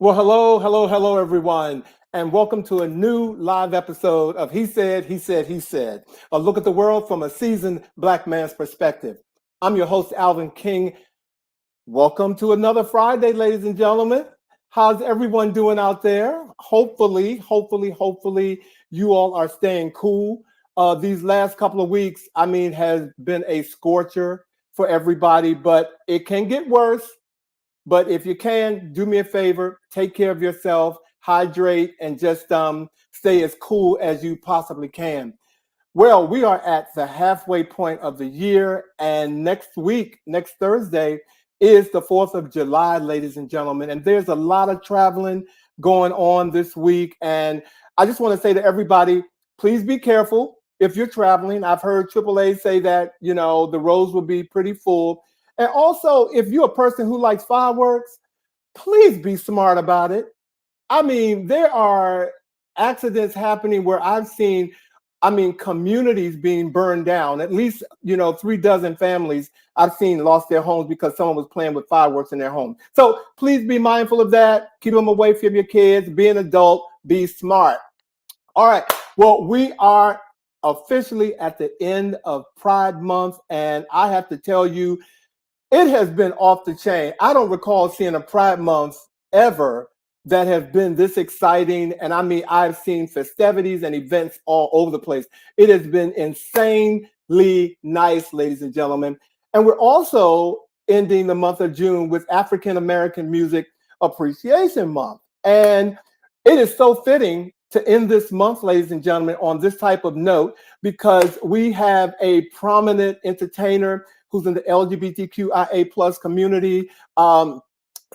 Well, hello, everyone, and welcome to a new live episode of He Said, a look at the world from a seasoned Black man's perspective. I'm your host, Alvin King. Welcome to another Friday, ladies and gentlemen. How's everyone doing out there? Hopefully, you all are staying cool. These last couple of weeks, has been a scorcher for everybody, but it can get worse. But if you can, do me a favor, take care of yourself, hydrate, and just stay as cool as you possibly can. Well, we are at the halfway point of the year, and next week, next Thursday, is the 4th of July, ladies and gentlemen. And there's a lot of traveling going on this week. And I just want to say to everybody, please be careful if you're traveling. I've heard AAA say that, the roads will be pretty full. And also, if you're a person who likes fireworks, please be smart about it. There are accidents happening where I've seen, communities being burned down. At least, 3 dozen families I've seen lost their homes because someone was playing with fireworks in their home. So please be mindful of that. Keep them away from your kids. Be an adult. Be smart. All right. Well, we are officially at the end of Pride Month, and I have to tell you, it has been off the chain. I don't recall seeing a Pride Month ever that has been this exciting. And I've seen festivities and events all over the place. It has been insanely nice, ladies and gentlemen. And we're also ending the month of June with African American Music Appreciation Month. And it is so fitting to end this month, ladies and gentlemen, on this type of note, because we have a prominent entertainer who's in the LGBTQIA plus community.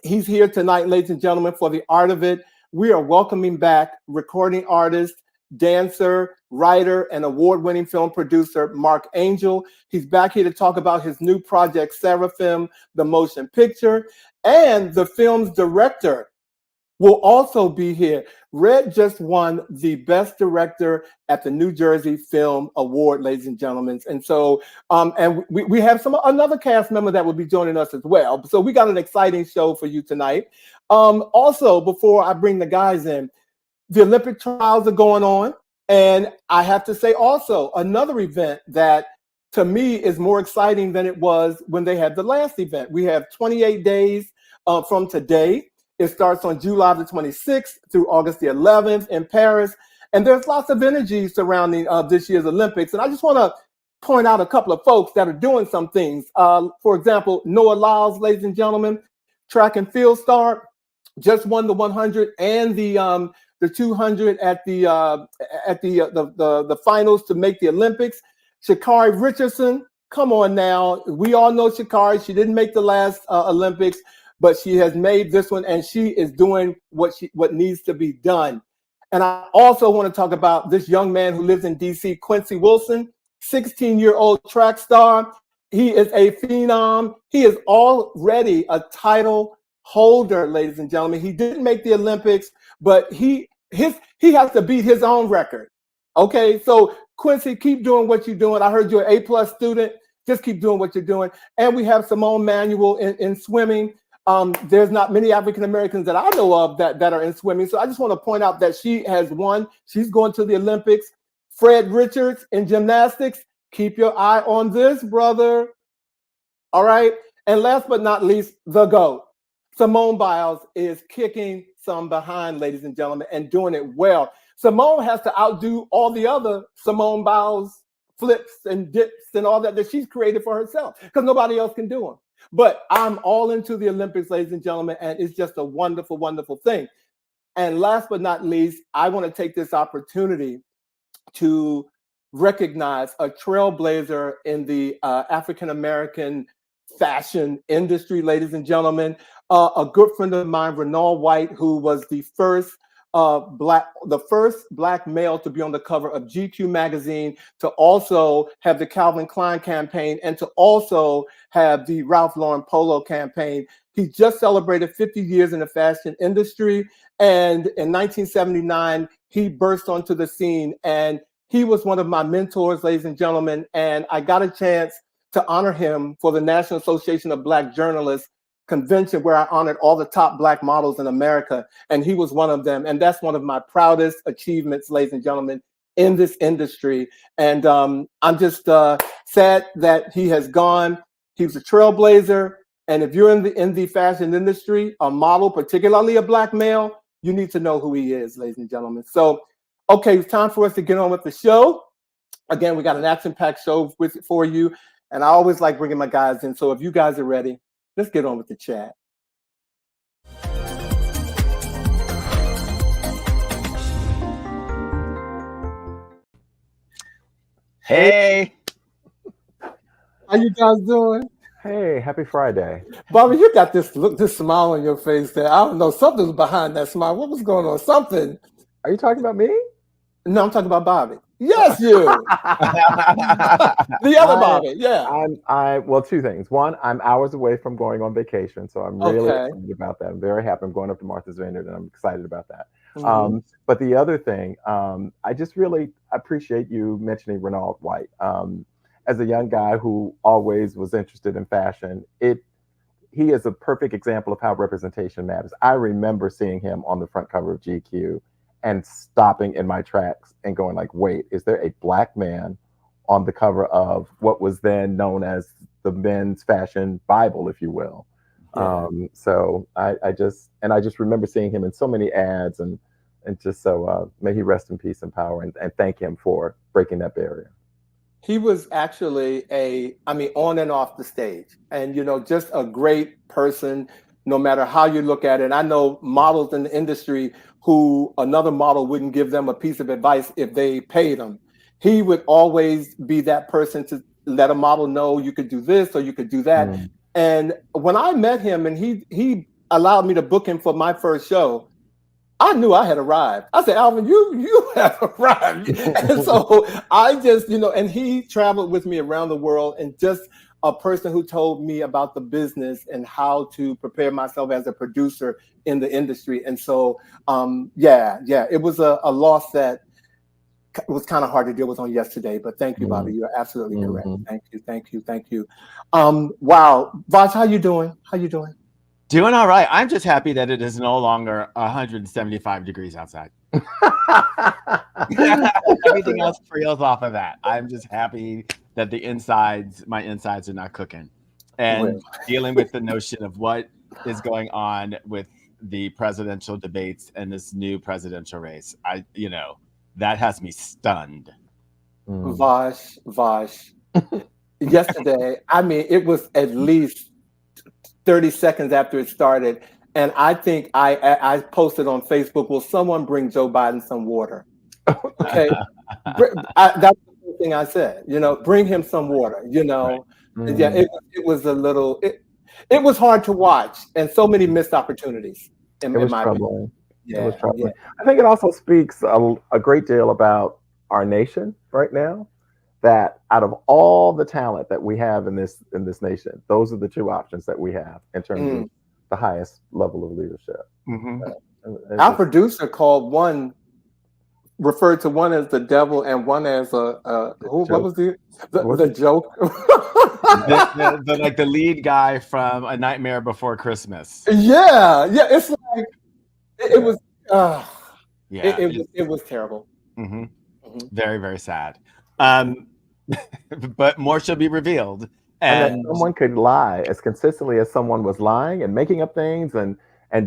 He's here tonight, ladies and gentlemen, for the art of it. We are welcoming back recording artist, dancer, writer, and award-winning film producer, Marck Angel. He's back here to talk about his new project, SERAPHIM, the motion picture, and the film's director will also be here. Red just won the Best Director at the New Jersey Film Award, ladies and gentlemen. And so, and we have another cast member that will be joining us as well. So we got an exciting show for you tonight. Also, before I bring the guys in, the Olympic trials are going on. And I have to say also, another event that to me is more exciting than it was when they had the last event. We have 28 days from today. It starts on July the 26th through August the 11th in Paris. And there's lots of energy surrounding this year's Olympics. And I just want to point out a couple of folks that are doing some things. For example, Noah Lyles, ladies and gentlemen, track and field star, just won the 100 and the 200 at the finals to make the Olympics. Sha'Carri Richardson, come on now. We all know Sha'Carri. She didn't make the last Olympics, but she has made this one, and she is doing what needs to be done. And I also want to talk about this young man who lives in DC, Quincy Wilson, 16-year-old track star. He is a phenom. He is already a title holder, ladies and gentlemen. He didn't make the Olympics, but he has to beat his own record. Okay, so Quincy, keep doing what you're doing. I heard you're an A+ student. Just keep doing what you're doing. And we have Simone Manuel in swimming. There's not many African Americans that I know of that are in swimming. So I just want to point out that she has won. She's going to the Olympics. Fred Richards in gymnastics. Keep your eye on this, brother. All right. And last but not least, the GOAT. Simone Biles is kicking some behind, ladies and gentlemen, and doing it well. Simone has to outdo all the other Simone Biles flips and dips and all that she's created for herself because nobody else can do them. But I'm all into the Olympics, ladies and gentlemen, and it's just a wonderful, wonderful thing. And last but not least, I want to take this opportunity to recognize a trailblazer in the African-American fashion industry, ladies and gentlemen. A good friend of mine, Renal White, who was the first black male to be on the cover of GQ magazine, to also have the Calvin Klein campaign, and to also have the Ralph Lauren Polo campaign. He just celebrated 50 years in the fashion industry. And in 1979, he burst onto the scene, and he was one of my mentors, ladies and gentlemen. And I got a chance to honor him for the National Association of Black Journalists convention where I honored all the top Black models in America, and he was one of them. And that's one of my proudest achievements, ladies and gentlemen, in this industry. And I'm just sad that he has gone. He was a trailblazer. And if you're in the fashion industry, a model, particularly a Black male, you need to know who he is, ladies and gentlemen. So, okay, it's time for us to get on with the show. Again, we got an action-packed show for you. And I always like bringing my guys in. So if you guys are ready, let's get on with the chat. Hey. How you guys doing? Hey, happy Friday. Bobby, you got this look, this smile on your face there. I don't know, something's behind that smile. What was going on? Something. Are you talking about me? No, I'm talking about Bobby. Yes, you. The other Bobby, yeah. Well, two things. One, I'm hours away from going on vacation, so I'm really excited about that. I'm very happy. I'm going up to Martha's Vineyard, and I'm excited about that. Mm-hmm. But the other thing, I just really appreciate you mentioning Renaud White. As a young guy who always was interested in fashion, he is a perfect example of how representation matters. I remember seeing him on the front cover of GQ and stopping in my tracks and going like, wait, is there a Black man on the cover of what was then known as the men's fashion Bible, if you will? Yeah. So I just remember seeing him in so many ads and just so may he rest in peace and power and thank him for breaking that barrier. He was actually on and off the stage, and, just a great person, no matter how you look at it. And I know models in the industry who another model wouldn't give them a piece of advice if they paid him. He would always be that person to let a model know you could do this or you could do that. Mm. And when I met him and he allowed me to book him for my first show, I knew I had arrived. I said, Alvin, you have arrived. And so I just, and he traveled with me around the world, and just a person who told me about the business and how to prepare myself as a producer in the industry. And so, it was a loss that was kind of hard to deal with on yesterday, but thank you, Bobby. You're absolutely correct. Thank you. Wow. Vaj, how you doing? Doing all right. I'm just happy that it is no longer 175 degrees outside. Everything else trails off of that. I'm just happy that my insides are not cooking. And dealing with the notion of what is going on with the presidential debates and this new presidential race. That has me stunned. Vash. Yesterday, it was at least 30 seconds after it started, and I think I posted on Facebook, will someone bring Joe Biden some water? Okay. That's the first thing I said, bring him some water, Right. Yeah, it was a little, it was hard to watch, and so many missed opportunities in my opinion. Yeah, it was troubling. I think it also speaks a great deal about our nation right now, that out of all the talent that we have in this nation, those are the two options that we have in terms of the highest level of leadership. Mm-hmm. Our producer referred to one as the devil and one as what was the joke? the lead guy from A Nightmare Before Christmas. Yeah, it's like it was. It was terrible. Mm-hmm. Mm-hmm. Very, very sad. But more shall be revealed. And someone could lie as consistently as someone was lying and making up things and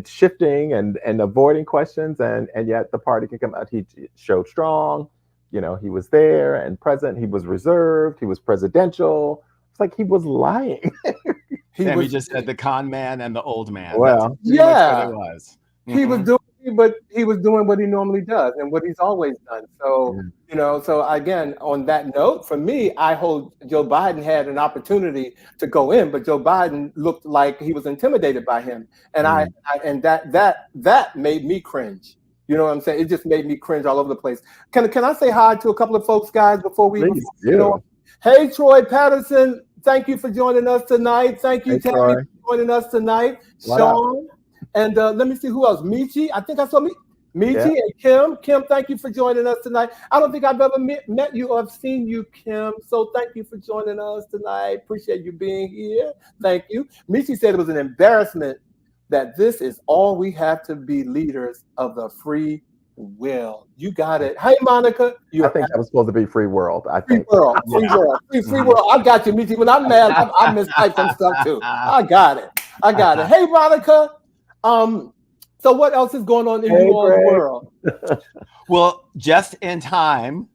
shifting and avoiding questions, and yet the party could come out. He showed strong, he was there and present. He was reserved. He was presidential. It's like he was lying. We just said the con man and the old man. Well, that's what it was. Mm-hmm. He was doing what he normally does and what he's always done. So, so again, on that note, for me, I hold Joe Biden had an opportunity to go in, but Joe Biden looked like he was intimidated by him. And that made me cringe. You know what I'm saying? It just made me cringe all over the place. Can I say hi to a couple of folks, guys, before we, Hey, Troy Patterson, thank you for joining us tonight. Thank you, Tammy, for joining us tonight. Sean. And let me see who else. Michi, I think I saw Michi and Kim. Kim, thank you for joining us tonight. I don't think I've ever met you or seen you, Kim. So thank you for joining us tonight. Appreciate you being here. Thank you. Michi said it was an embarrassment that this is all we have to be leaders of the free will. You got it. Hey, Monica. I think that was supposed to be free world. I think. Free world. Free world. I got you, Michi. When I'm mad, I mistype some stuff too. I got it. Hey, Monica. So what else is going on in your world? Well, just in time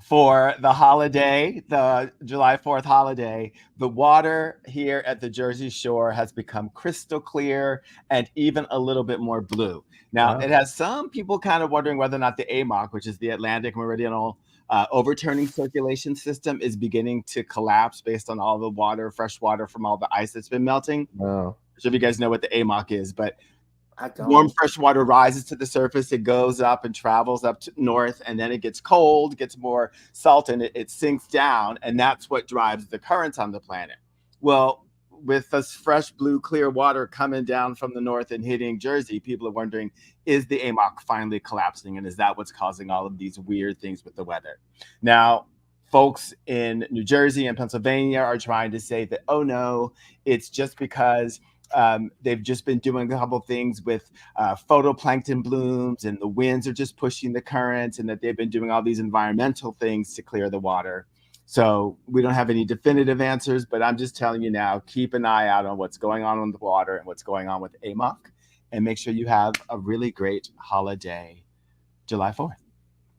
for the holiday, the July 4th holiday, the water here at the Jersey Shore has become crystal clear and even a little bit more blue. Now, it has some people kind of wondering whether or not the AMOC, which is the Atlantic Meridional Overturning Circulation System, is beginning to collapse based on all the water, fresh water from all the ice that's been melting. Wow. So if you guys know what the AMOC is, but warm fresh water rises to the surface, it goes up and travels up to north, and then it gets cold, gets more salt, and it sinks down, and that's what drives the currents on the planet. Well, with this fresh blue clear water coming down from the north and hitting Jersey, people are wondering, is the AMOC finally collapsing, and is that what's causing all of these weird things with the weather? Now, folks in New Jersey and Pennsylvania are trying to say that, oh no, it's just because they've just been doing a couple things with photoplankton blooms, and the winds are just pushing the currents, and that they've been doing all these environmental things to clear the water. So we don't have any definitive answers, but I'm just telling you now, keep an eye out on what's going on the water and what's going on with AMOC, and make sure you have a really great holiday, July 4th.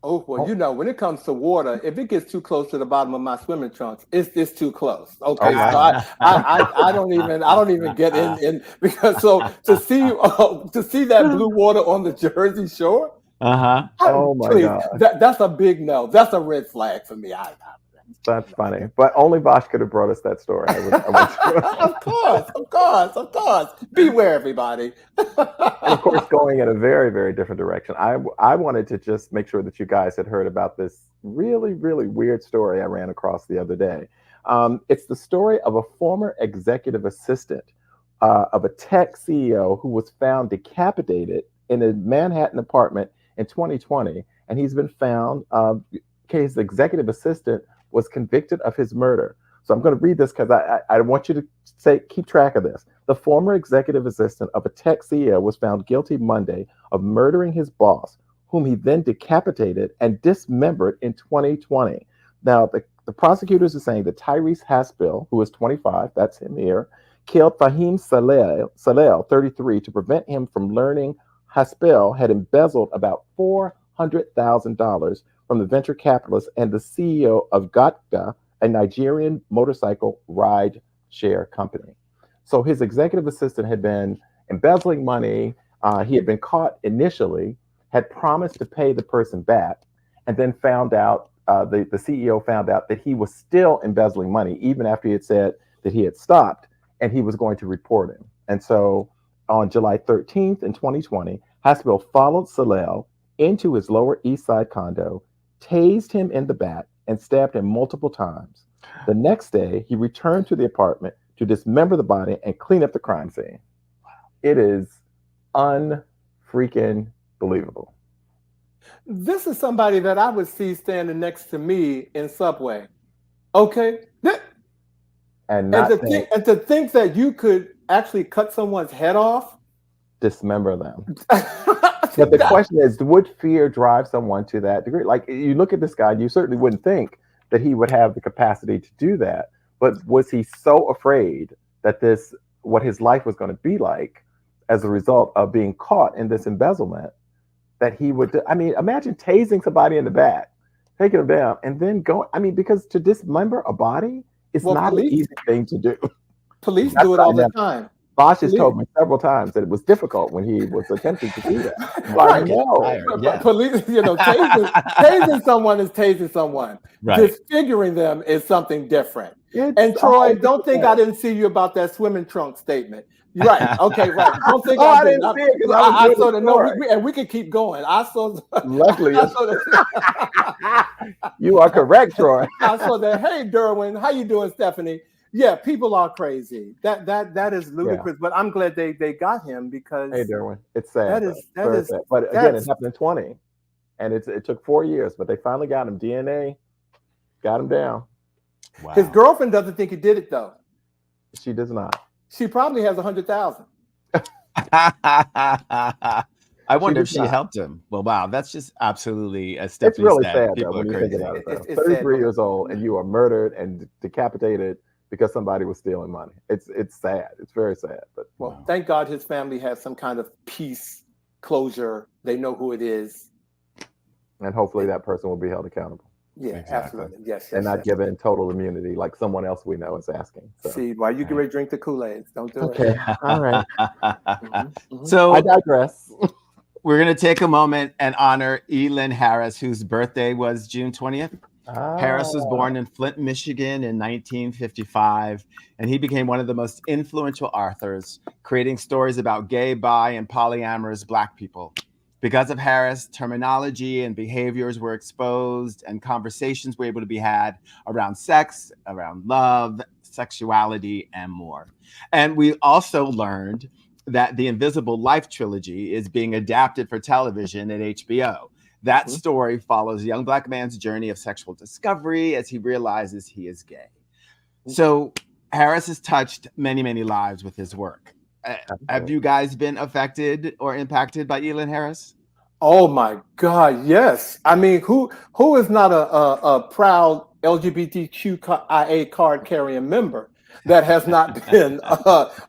Oh, well, you know, when it comes to water, if it gets too close to the bottom of my swimming trunks, it's too close. Okay, so I don't even get in because to see that blue water on the Jersey Shore. Oh my God, that's a big no. That's a red flag for me. That's funny, but only Bosch could have brought us that story. Of course. Beware, everybody. And of course, going in a very, very different direction. I wanted to just make sure that you guys had heard about this really, really weird story I ran across the other day. It's the story of a former executive assistant of a tech CEO who was found decapitated in a Manhattan apartment in 2020, and he's been found. His executive assistant was convicted of his murder. So I'm going to read this because I want you to keep track of this. The former executive assistant of a tech CEO was found guilty Monday of murdering his boss, whom he then decapitated and dismembered in 2020. Now, the prosecutors are saying that Tyrese Haspel, who is 25, that's him here, killed Fahim Saleh, 33, to prevent him from learning Haspel had embezzled about $400,000 from the venture capitalist and the CEO of Gatka, a Nigerian motorcycle ride share company. So his executive assistant had been embezzling money. He had been caught initially, had promised to pay the person back, and then found out, the CEO found out that he was still embezzling money, even after he had said that he had stopped, and he was going to report him. And so on July 13th in 2020, Haspel followed Saleh into his Lower East Side condo, tased him in the back, and stabbed him multiple times. The next day, he returned to the apartment to dismember the body and clean up the crime scene. It is unfreaking believable. This is somebody that I would see standing next to me in Subway. Okay? And to think that you could actually cut someone's head off? Dismember them. But the question is, would fear drive someone to that degree? Like, you look at this guy, you certainly wouldn't think that he would have the capacity to do that. But was he so afraid that what his life was going to be like as a result of being caught in this embezzlement, that he would, imagine tasing somebody in the back, taking them down, and then going, because to dismember a body is not an easy thing to do. Police do it all the time. Bosch has told me several times that it was difficult when he was attempting to do that. I know. Police, tasing someone is tasing someone. Right. Disfiguring them is something different. And Troy, don't think I didn't see you about that swimming trunk statement. Right. Okay. Right. Don't think I didn't see it because I saw that. No, and we can keep going. I saw. Luckily, you are correct, Troy. I saw that. Hey, Derwin, how you doing, Stephanie? Yeah, people are crazy. That is ludicrous. But I'm glad they got him because hey, Derwin, it's sad. that is sad. But again, it happened in 20, and it took 4 years, but they finally got him. DNA got him down. Wow. His girlfriend doesn't think he did it though. She does not. She probably has 100,000. I wonder if she helped him. Well, wow, that's just absolutely a step. It's really sad though, when you think about it. Though. 33 years old and you are murdered and decapitated because somebody was stealing money. It's sad. It's very sad. But well, thank God his family has some kind of peace, closure. They know who it is, and hopefully that person will be held accountable. Yeah, exactly. Absolutely. Yes, and not given total immunity like someone else we know is asking. So. See, why you get ready to drink the Kool-Aid? Don't do it. All right. So I digress. We're going to take a moment and honor Elin Harris, whose birthday was June 20th. Harris was born in Flint, Michigan in 1955, and he became one of the most influential authors, creating stories about gay, bi, and polyamorous Black people. Because of Harris, terminology and behaviors were exposed and conversations were able to be had around sex, around love, sexuality, and more. And we also learned that the Invisible Life trilogy is being adapted for television at HBO. That story follows a young Black man's journey of sexual discovery as he realizes he is gay. So Harris has touched many, many lives with his work. Have you guys been affected or impacted by Elin Harris? Oh my God, yes. I mean, who is not a proud LGBTQIA card carrying member that has not been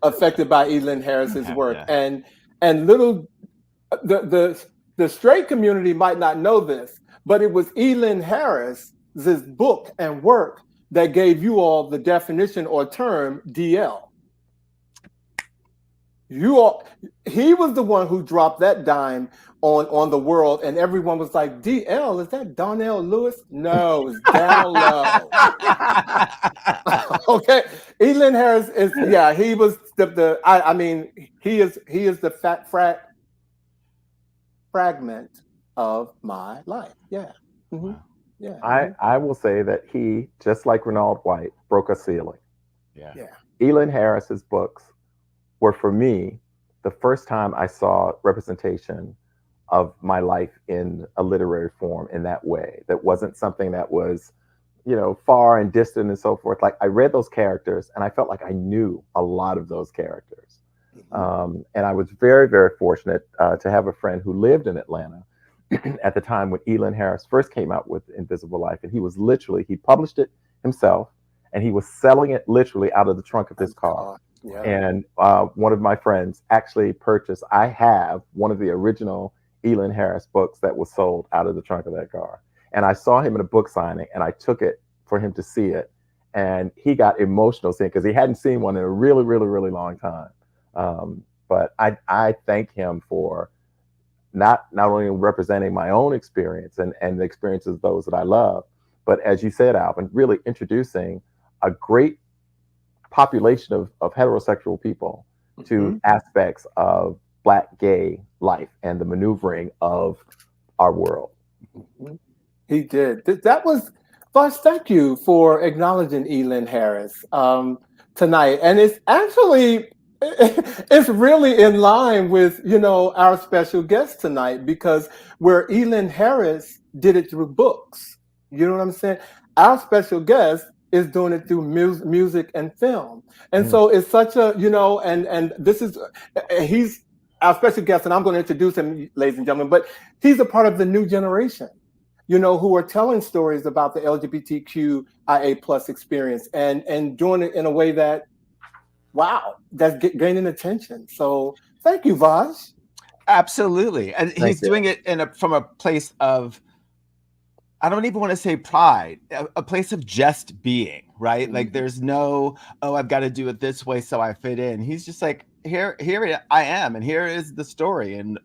affected by Elin Harris's work? Yeah. And little the straight community might not know this, but it was Elin Harris's book and work that gave you all the definition or term DL. He was the one who dropped that dime on the world, and everyone was like, DL, is that Donnell Lewis? No, it's down low. Okay. Elin Harris is, he was he is the fat fragment of my life. Yeah. Mm-hmm. Yeah. I will say that he, just like Ronald White, broke a ceiling. Yeah. Elin Harris's books were, for me, the first time I saw representation of my life in a literary form in that way. That wasn't something that was, far and distant and so forth. Like, I read those characters and I felt like I knew a lot of those characters. Mm-hmm. And I was very, very fortunate to have a friend who lived in Atlanta at the time when Elin Harris first came out with Invisible Life. And he published it himself, and he was selling it literally out of the trunk of his car. Yeah. And one of my friends actually I have one of the original Elin Harris books that was sold out of the trunk of that car. And I saw him at a book signing, and I took it for him to see it. And he got emotional seeing it because he hadn't seen one in a really, really, really long time. But I thank him for not only representing my own experience and the experiences of those that I love, but as you said, Alvin, really introducing a great population of heterosexual people to aspects of Black gay life and the maneuvering of our world. He did. That was, Vosh, thank you for acknowledging Elin Harris tonight. And it's actually, it's really in line with, our special guest tonight, because where Elin Harris did it through books, you know what I'm saying? Our special guest is doing it through music and film. And so it's such a, and this is, he's our special guest, and I'm going to introduce him, ladies and gentlemen, but he's a part of the new generation, who are telling stories about the LGBTQIA plus experience and doing it in a way that, wow, that's gaining attention. So thank you, Vosh. Absolutely. And he's doing it from a place of, I don't even want to say pride, a place of just being, right? Mm-hmm. Like there's no, I've got to do it this way so I fit in. He's just like, here I am, and here is the story, and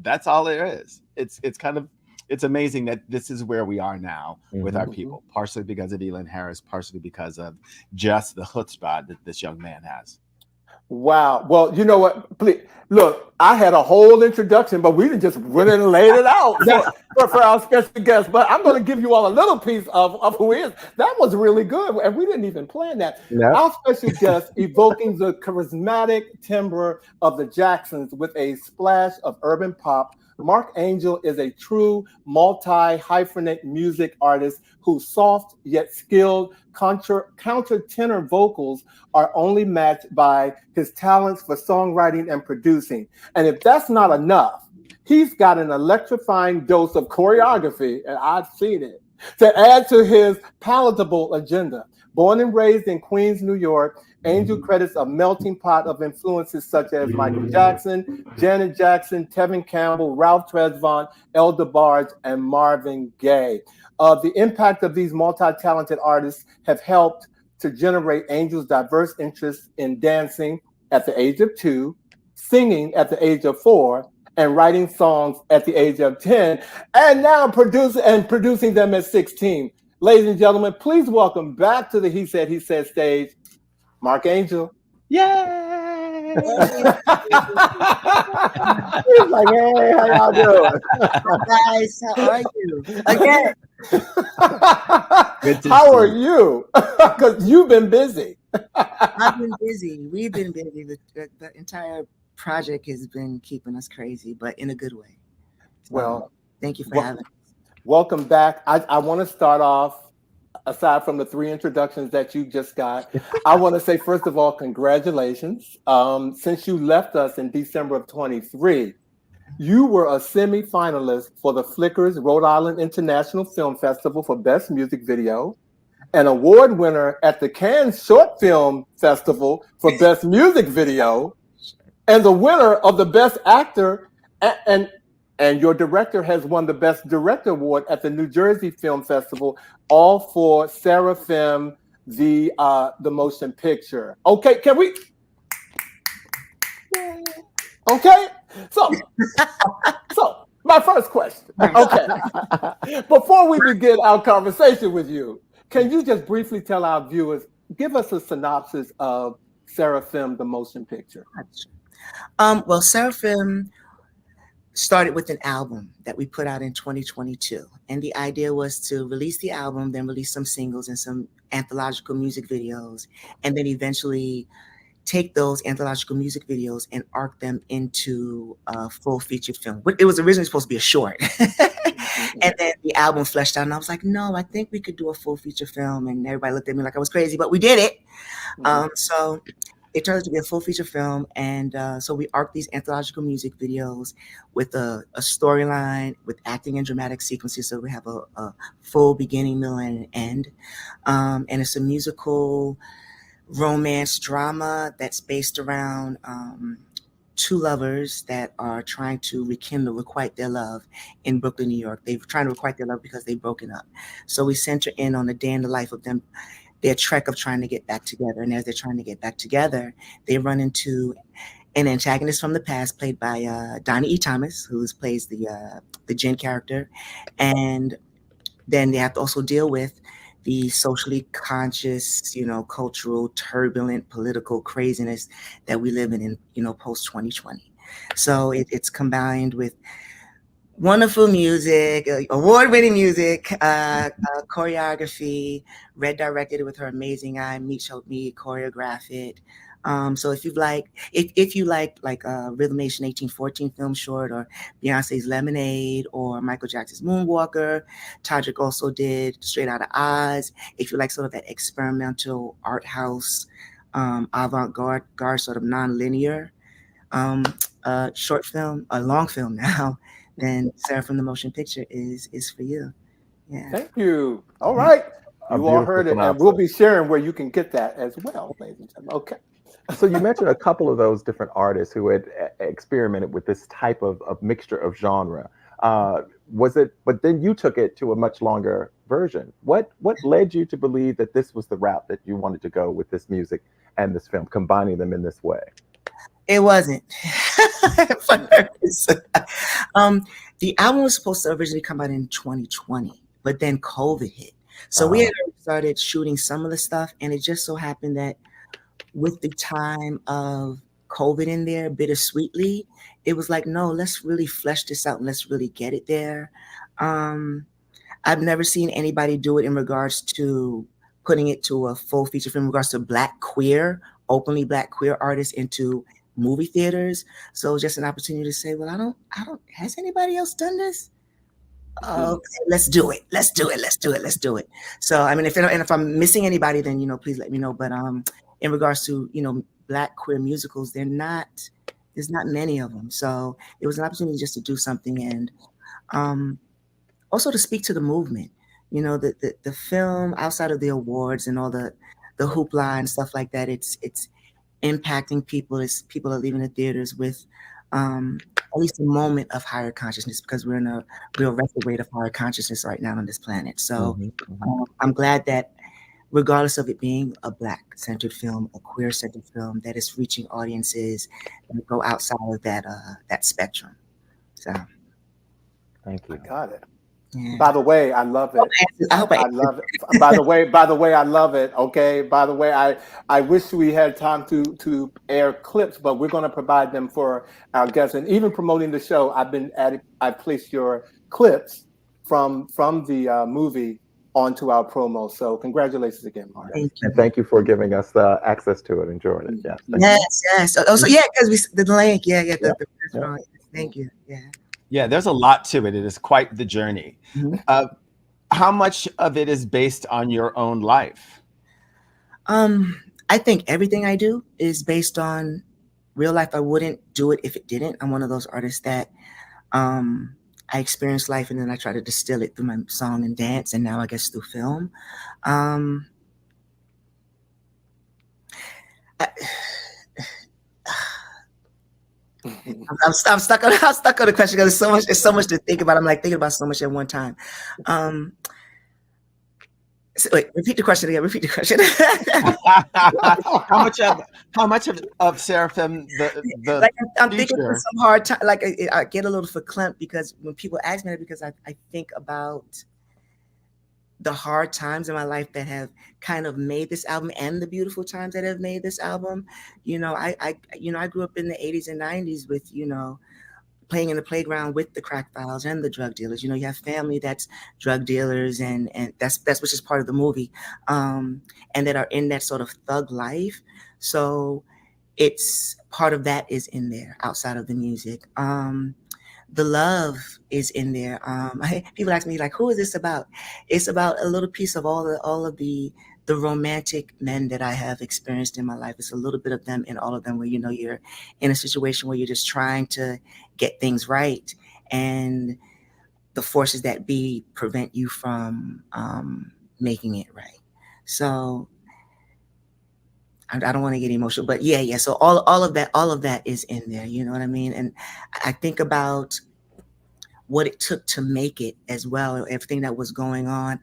that's all there is. It's amazing that this is where we are now with our people, partially because of Elin Harris, partially because of just the chutzpah that this young man has. Wow. Well, you know what? Please look. I had a whole introduction, but we just went and laid it out for our special guest. But I'm going to give you all a little piece of who he is. That was really good, and we didn't even plan that. Yep. Our special guest, evoking the charismatic timbre of the Jacksons with a splash of urban pop. Marck Angel is a true multi-hyphenate music artist whose soft yet skilled counter-tenor vocals are only matched by his talents for songwriting and producing. And if that's not enough, he's got an electrifying dose of choreography, and I've seen it, to add to his palatable agenda. Born and raised in Queens, New York, Angel credits a melting pot of influences such as Michael Jackson, Janet Jackson, Tevin Campbell, Ralph Tresvant, El DeBarge, and Marvin Gaye. The impact of these multi-talented artists have helped to generate Angel's diverse interests in dancing at the age of 2, singing at the age of 4, and writing songs at the age of 10, and now producing them at 16. Ladies and gentlemen, please welcome back to the He Said, He Said stage, Marck Angel. Yay! He's like, hey, how y'all doing? Guys, how are you? Again. How are you? Because you've been busy. I've been busy. We've been busy. The entire project has been keeping us crazy, but in a good way. So, well, thank you for having us. Welcome back. I want to start off, aside from the 3 introductions that you just got, I want to say, first of all, congratulations. Since you left us in December of 23, you were a semi-finalist for the Flicker's Rhode Island International Film Festival for Best Music Video, an award winner at the Cannes Short Film Festival for Best Music Video, and the winner of the Best Actor, and your director has won the Best Director Award at the New Jersey Film Festival, all for SERAPHIM, the motion picture. Okay, can we? Okay, so my first question. Okay, before we begin our conversation with you, can you just briefly tell our viewers, give us a synopsis of SERAPHIM, the motion picture? Well, SERAPHIM started with an album that we put out in 2022. And the idea was to release the album, then release some singles and some anthological music videos, and then eventually take those anthological music videos and arc them into a full feature film. It was originally supposed to be a short. And then the album fleshed out, and I was like, no, I think we could do a full feature film. And everybody looked at me like I was crazy, but we did it. So it turned out to be a full feature film. And so we arced these anthological music videos with a storyline, with acting and dramatic sequences. So we have a full beginning, middle, and an end. And it's a musical romance drama that's based around 2 lovers that are trying to requite their love in Brooklyn, New York. They're trying to requite their love because they've broken up. So we center in on a day in the life of them, their trek of trying to get back together. And as they're trying to get back together, they run into an antagonist from the past played by Donnie E. Thomas, who plays the Jen character. And then they have to also deal with the socially conscious, cultural, turbulent, political craziness that we live in, post 2020. So it's combined with wonderful music, award-winning music, choreography. Red directed it with her amazing eye. Meech helped me choreograph it. So if you like Rhythm Nation 1814 film short, or Beyonce's Lemonade, or Michael Jackson's Moonwalker, Todrick also did Straight Outta Oz. If you like sort of that experimental art house, avant-garde, sort of non-linear short film, a long film now, then SERAPHIM the Motion Picture is for you. Yeah. Thank you. All right. You all heard it, and we'll be sharing where you can get that as well, ladies and gentlemen. Okay. So you mentioned a couple of those different artists who had experimented with this type of mixture of genre. But then you took it to a much longer version. What led you to believe that this was the route that you wanted to go with this music and this film, combining them in this way? It wasn't. The album was supposed to originally come out in 2020, but then COVID hit. So we had started shooting some of the stuff, and it just so happened that with the time of COVID in there, bittersweetly, it was like, no, let's really flesh this out and let's really get it there. I've never seen anybody do it in regards to putting it to a full feature film in regards to openly Black queer artists into movie theaters. So just an opportunity to say, well, I don't, has anybody else done this? Okay, let's do it. So, I mean, if I'm missing anybody, then, please let me know. But in regards to, Black queer musicals, there's not many of them. So it was an opportunity just to do something, and also to speak to the movement. The film, outside of the awards and all the hoopla and stuff like that, it's impacting people. As people are leaving the theaters with at least a moment of higher consciousness, because we're in a real retrograde of higher consciousness right now on this planet. So I'm glad that regardless of it being a Black-centered film, a queer-centered film, that it's reaching audiences that go outside of that spectrum. So thank you. I got it. Yeah. By the way, I love it. I love it. By the way, I love it. Okay. By the way, I wish we had time to air clips, but we're going to provide them for our guests. And even promoting the show, I placed your clips from the movie onto our promo. So congratulations again, Mark. And thank you for giving us the access to it, enjoying it. Yes. Also, yeah, because the link. Thank you. Yeah. Yeah, there's a lot to it. It is quite the journey. How much of it is based on your own life? I think everything I do is based on real life. I wouldn't do it if it didn't. I'm one of those artists that I experience life and then I try to distill it through my song and dance, and now I guess through film. I'm stuck on the question because there's so much to think about. I'm like thinking about so much at one time. So wait, repeat the question again. how much of Seraphim the like I'm thinking of some hard time. Like I get a little verklempt because when people ask me that, because I think about the hard times in my life that have kind of made this album and the beautiful times that have made this album. I grew up in the 80s and 90s with, playing in the playground with the crack files and the drug dealers. You have family that's drug dealers, and that's which is part of the movie, and that are in that sort of thug life. So it's part of that is in there outside of the music. The love is in there. People ask me like, who is this about? It's about a little piece of all of the romantic men that I have experienced in my life. It's a little bit of them in all of them, where you're in a situation where you're just trying to get things right, and the forces that be prevent you from making it right. So I don't want to get emotional, but yeah. So all of that is in there. You know what I mean? And I think about what it took to make it as well. Everything that was going on.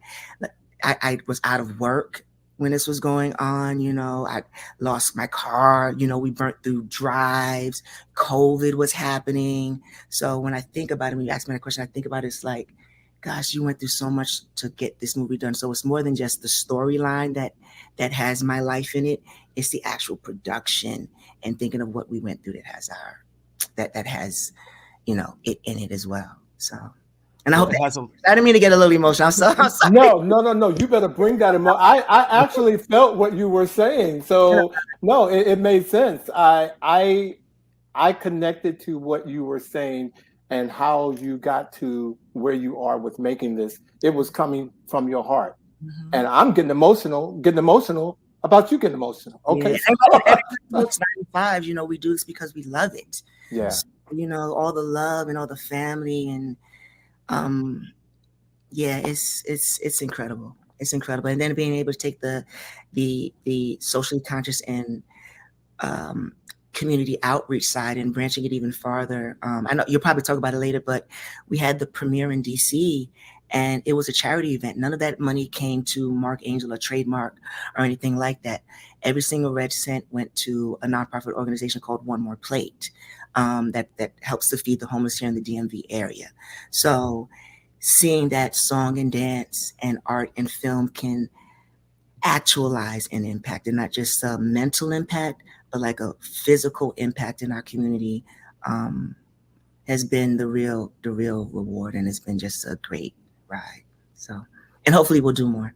I was out of work when this was going on. I lost my car. We burnt through drives. COVID was happening. So when I think about it, when you ask me that question, I think about it, it's like, gosh, you went through so much to get this movie done. So it's more than just the storyline that has my life in it. It's the actual production and thinking of what we went through that has it in it as well. So, and I hope I didn't mean to get a little emotional. I'm sorry. No. You better bring that emotion. I actually felt what you were saying. So no, it made sense. I connected to what you were saying and how you got to where you are with making this. It was coming from your heart. Mm-hmm. And I'm getting emotional about you getting emotional. Okay. Yeah. 95, we do this because we love it. Yeah. So, all the love and all the family and it's incredible. It's incredible. And then being able to take the socially conscious and community outreach side and branching it even farther. I know you'll probably talk about it later, but we had the premiere in DC and it was a charity event. None of that money came to Marck Angel or Trademark or anything like that. Every single red cent went to a nonprofit organization called One More Plate that helps to feed the homeless here in the DMV area. So seeing that song and dance and art and film can actualize an impact, and not just a mental impact, but like a physical impact in our community, has been the real reward, and it's been just a great ride. So, and hopefully we'll do more.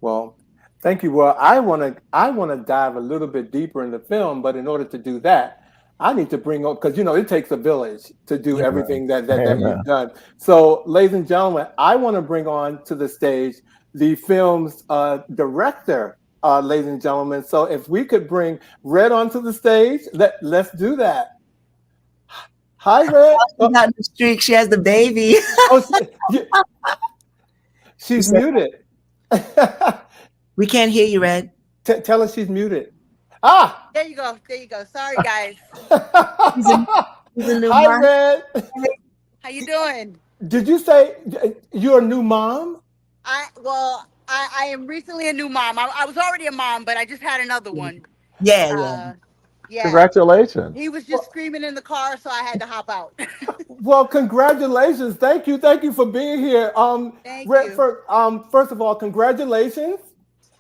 Well, thank you. Well, I want to dive a little bit deeper in the film, but in order to do that, I need to bring up, because it takes a village to do everything that you've done. So, ladies and gentlemen, I want to bring on to the stage the film's director, ladies and gentlemen. So, if we could bring Red onto the stage, let's do that. Hi, Red. She's out in the street. She has the baby. She's muted. We can't hear you, Red. Tell her she's muted. There you go. Sorry, guys. He's a new Hi, mom. Red. How you doing? Did you say you're a new mom? I am recently a new mom. I was already a mom, but I just had another one. Yeah. Congratulations. He was just screaming in the car, so I had to hop out. Well, congratulations. Thank you for being here. Thank Red, you. first of all, congratulations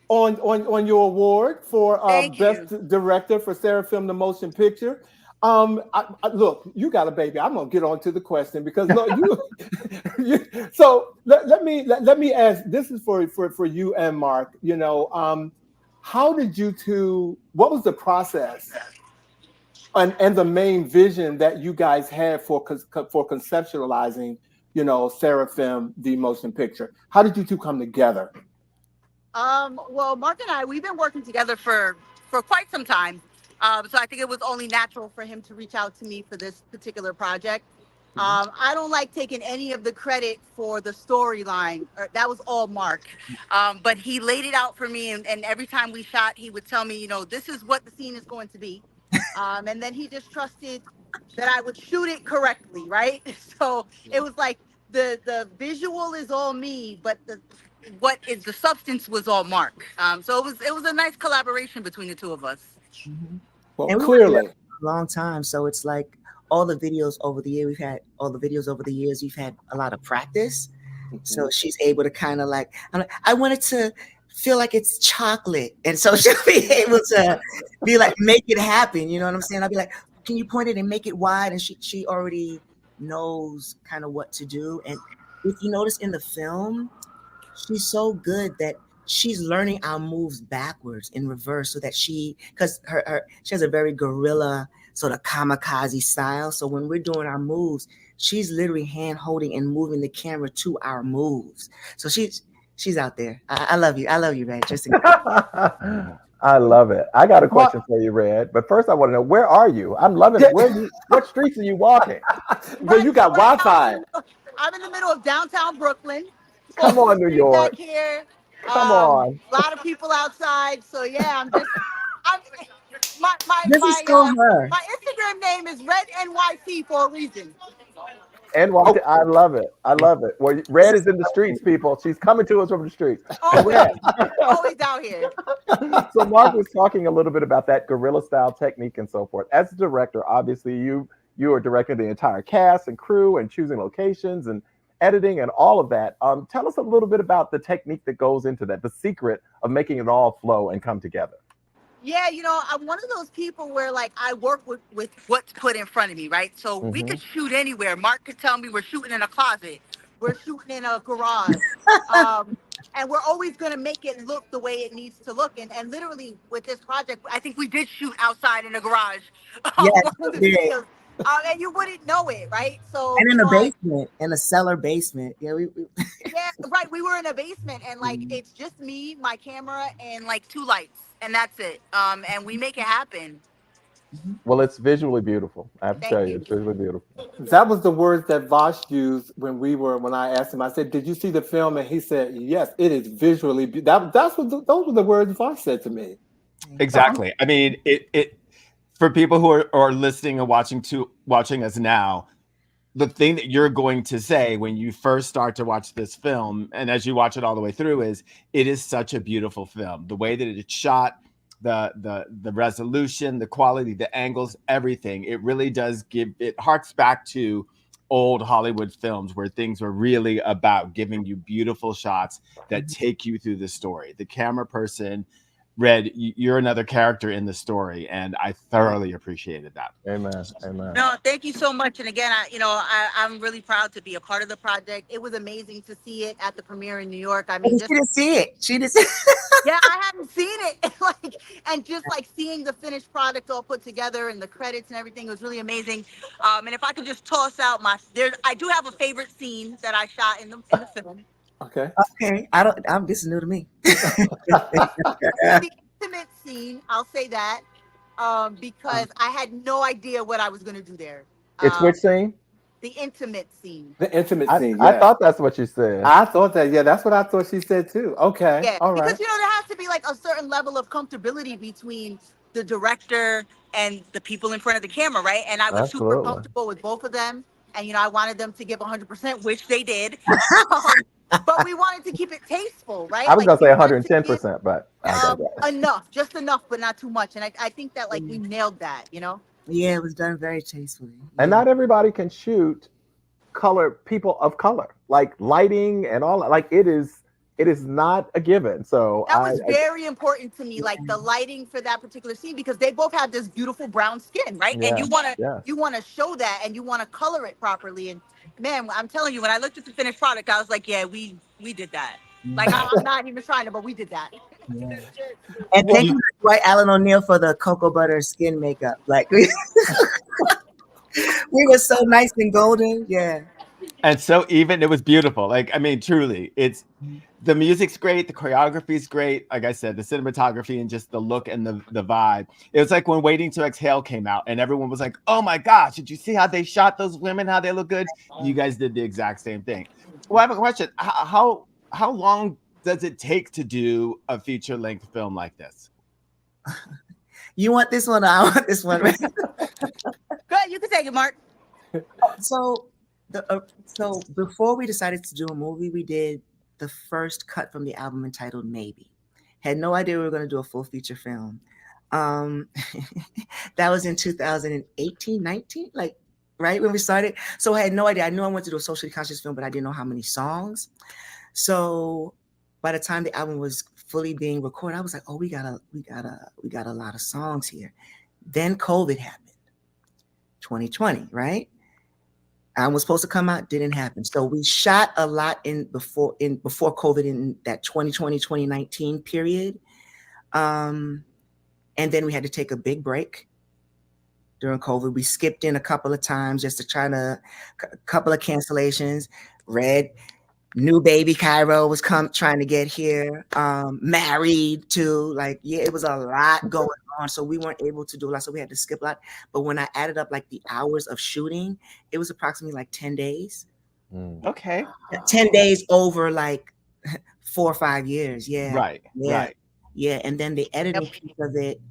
on your award for Best Director for SERAPHIM the Motion Picture. Look, you got a baby. I'm gonna get on to the question, because look, so let me ask. This is for you and Mark. How did you two? What was the process and the main vision that you guys had for conceptualizing, SERAPHIM the Motion Picture? How did you two come together? Well, Mark and I, we've been working together for quite some time. So I think it was only natural for him to reach out to me for this particular project. I don't like taking any of the credit for the storyline. That was all Mark. But he laid it out for me, and every time we shot, he would tell me, this is what the scene is going to be. And then he just trusted that I would shoot it correctly, right? So it was like the visual is all me, but the substance was all Mark. So it was a nice collaboration between the two of us. Mm-hmm. Well, and clearly, a long time. So it's like all the videos over the years we've had a lot of practice. Mm-hmm. So she's able to kind of like, I wanted to feel like it's chocolate, and so she'll be able to be like, make it happen. You know what I'm saying? I'll be like, can you point it and make it wide? And she already knows kind of what to do. And if you notice in the film, she's so good that she's learning our moves backwards in reverse, so that because she has a very guerrilla sort of kamikaze style. So when we're doing our moves, she's literally hand holding and moving the camera to our moves. So she's out there. I love you. I love you, Red. Just I love it. I got a question for you, Red. But first, I want to know, where are you? I'm loving it. What streets are you walking? Well, you got Wi-Fi. I'm in the middle of downtown Brooklyn. Come on, New York. Back here. Come on. A lot of people outside. So yeah, my Instagram name is Red NYC for a reason. NYC, I love it. I love it. Well, Red is in the streets, people. She's coming to us from the streets. Always out here. So Mark was talking a little bit about that guerrilla style technique and so forth. As a director, obviously you are directing the entire cast and crew and choosing locations and editing and all of that. Tell us a little bit about the technique that goes into that, the secret of making it all flow and come together. Yeah, I'm one of those people where like I work with what's put in front of me, right? So we could shoot anywhere. Mark could tell me we're shooting in a closet, we're shooting in a garage, and we're always going to make it look the way it needs to look. And literally with this project, I think we did shoot outside in a garage. Yes, and you wouldn't know it, right? So and in a basement, in a cellar basement. Yeah, yeah, right. We were in a basement, and like it's just me, my camera, and like 2 lights, and that's it. And we make it happen. Well, it's visually beautiful. I have to tell you, it's visually beautiful. That was the words that Vosh used when I asked him. I said, "Did you see the film?" And he said, "Yes, it is visually beautiful." Those were the words Vosh said to me. Exactly. I mean, it for people who are listening and watching us now, the thing that you're going to say when you first start to watch this film, and as you watch it all the way through, is it is such a beautiful film. The way that it's shot, the resolution, the quality, the angles, everything. It really does it harks back to old Hollywood films where things were really about giving you beautiful shots that take you through the story. The camera person, Red, you're another character in the story, and I thoroughly appreciated that. Amen. Amen. No, thank you so much. And again, I'm really proud to be a part of the project. It was amazing to see it at the premiere in New York. I mean, she didn't see it. She didn't. Yeah, I hadn't seen it. And just like seeing the finished product all put together and the credits and everything was really amazing. And if I could just toss out I do have a favorite scene that I shot in the film. Okay. Okay. This is new to me. The intimate scene, I'll say that, because I had no idea what I was going to do there. It's which scene? The intimate scene. The intimate scene. I thought that's what you said. I thought that. Yeah, that's what I thought she said too. Okay. Yeah, all right. because there has to be like a certain level of comfortability between the director and the people in front of the camera, right? And I was super comfortable with both of them, and I wanted them to give 100%, which they did. But we wanted to keep it tasteful, right? I was gonna say 110%, but enough, just enough, but not too much. And I think that we nailed that, Yeah, it was done very tastefully. And not everybody can shoot people of color, like lighting and all. Like it is not a given. So that was very important to me, like the lighting for that particular scene, because they both have this beautiful brown skin, right? Yeah, and you want to show that, and you want to color it properly. And man, I'm telling you, when I looked at the finished product, I was like, yeah, we did that. Like I'm not even trying to, but we did that. Yeah. And thank you, Dwight Allen O'Neill, for the cocoa butter skin makeup. Like we were so nice and golden. Yeah. And so even, it was beautiful. Like, I mean, truly, the music's great, the choreography's great. Like I said, the cinematography and just the look and the vibe. It was like when Waiting to Exhale came out and everyone was like, oh my gosh, did you see how they shot those women, how they look good? You guys did the exact same thing. Well, I have a question. How long does it take to do a feature-length film like this? You want this one or I want this one? Go ahead, you can take it, Mark. So before we decided to do a movie, we did the first cut from the album entitled Maybe. Had no idea we were going to do a full feature film. That was in 2018, 19, like right when we started. So I had no idea. I knew I wanted to do a socially conscious film, but I didn't know how many songs. So by the time the album was fully being recorded, I was like, oh, we got a lot of songs here. Then COVID happened, 2020, right? Album was supposed to come out, didn't happen. So we shot a lot before COVID in that 2020, 2019 period. And then we had to take a big break during COVID. We skipped in a couple of times just to a couple of cancellations. New baby Cairo was trying to get here, married too. It was a lot going on. So we weren't able to do a lot. So we had to skip a lot. But when I added up like the hours of shooting, it was approximately like 10 days. Okay. 10 days over like 4 or 5 years. Yeah. Right. Yeah. Right. Yeah. And then the editing piece of it,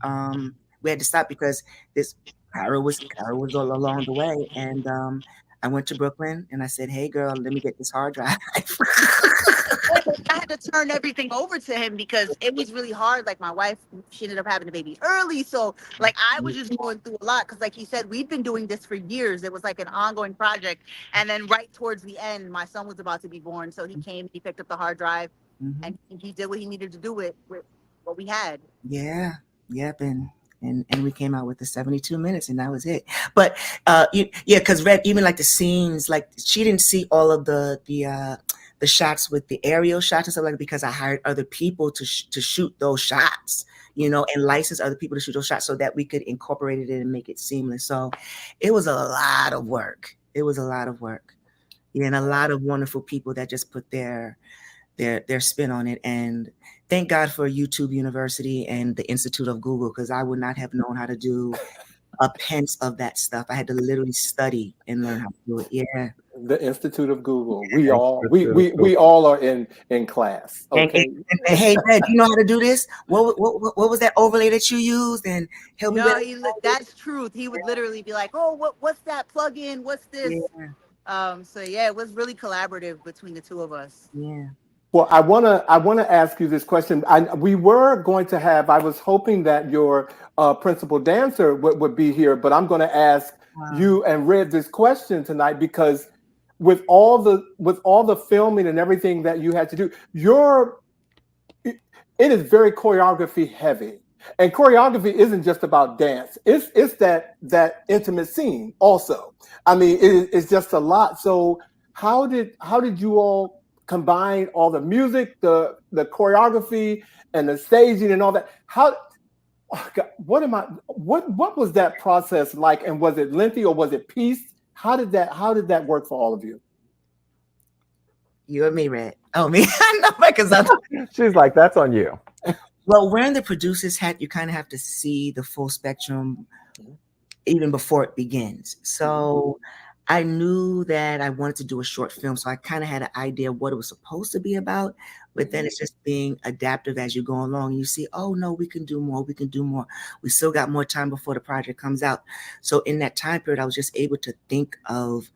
we had to stop because this Cairo was along the way. And I went to Brooklyn and I said, hey, girl, let me get this hard drive. I had to turn everything over to him because it was really hard. Like my wife, she ended up having a baby early. So like I was just going through a lot because like you said, we've been doing this for years. It was like an ongoing project. And then right towards the end, my son was about to be born. So he came, he picked up the hard drive and he did what he needed to do with what we had. Yeah. Yep. And we came out with the 72 minutes and that was it. But because Red, even like the scenes, like she didn't see all of the shots with the aerial shots and stuff like that because I hired other people to shoot those shots, and license other people to shoot those shots so that we could incorporate it in and make it seamless. So it was a lot of work. Yeah, and a lot of wonderful people that just put their spin on it. And thank God for YouTube University and the Institute of Google, because I would not have known how to do a pence of that stuff. I had to literally study and learn how to do it. Yeah. The Institute of Google. We all are in class. Okay. And hey, Red, you know how to do this? What was that overlay that you used? And help me. That's truth. He would literally be like, oh, what's that plugin? What's this? Yeah. So yeah, it was really collaborative between the two of us. Yeah. Well, I wanna ask you this question. I was hoping that your principal dancer would be here, but I'm going to ask you and Red this question tonight because with all the filming and everything that you had to do, it is very choreography heavy. And choreography isn't just about dance. It's that intimate scene also. I mean, it's just a lot. So how did you all combine all the music, the choreography, and the staging and all that? What was that process like? And was it lengthy or was it pieced? How did that work for all of you? You and me, Red. Oh, me. I know, because she's like, that's on you. Well, wearing the producer's hat, you kind of have to see the full spectrum even before it begins. So I knew that I wanted to do a short film. So I kind of had an idea of what it was supposed to be about. But then it's just being adaptive as you go along. You see, oh, no, we can do more. We can do more. We still got more time before the project comes out. So in that time period, I was just able to think of